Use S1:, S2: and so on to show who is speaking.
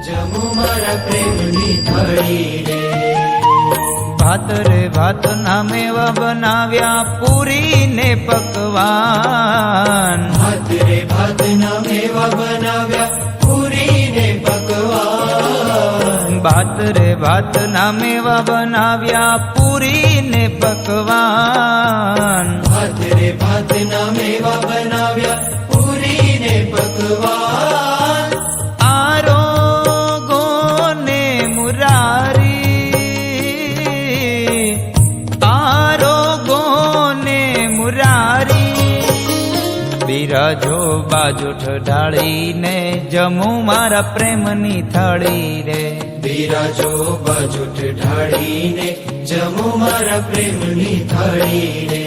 S1: જમો મારા પ્રેમની થાળી રે.
S2: ભાત રે ભાત ના મેવા બનાવ્યા પૂરી ને પકવાન.
S1: ભાત રે ભાત ના મેવા બનાવ્યા પૂરી ને પકવાન.
S2: ભાત રે ભાત ના મેવા બનાવ્યા પૂરી ને પકવાન.
S1: ભાત રે ભાત ના મેવા બનાવ્યા પૂરી ને પકવાન.
S2: આરોગો ને મુરારી, આરોગો ને મુરારી, બિરાજો બાજુ ઢાળીને જમું મારા પ્રેમની થાળી રે.
S1: બિરાજો બાજુટ ઢાળીને જમો મારા પ્રેમની થાળી રે.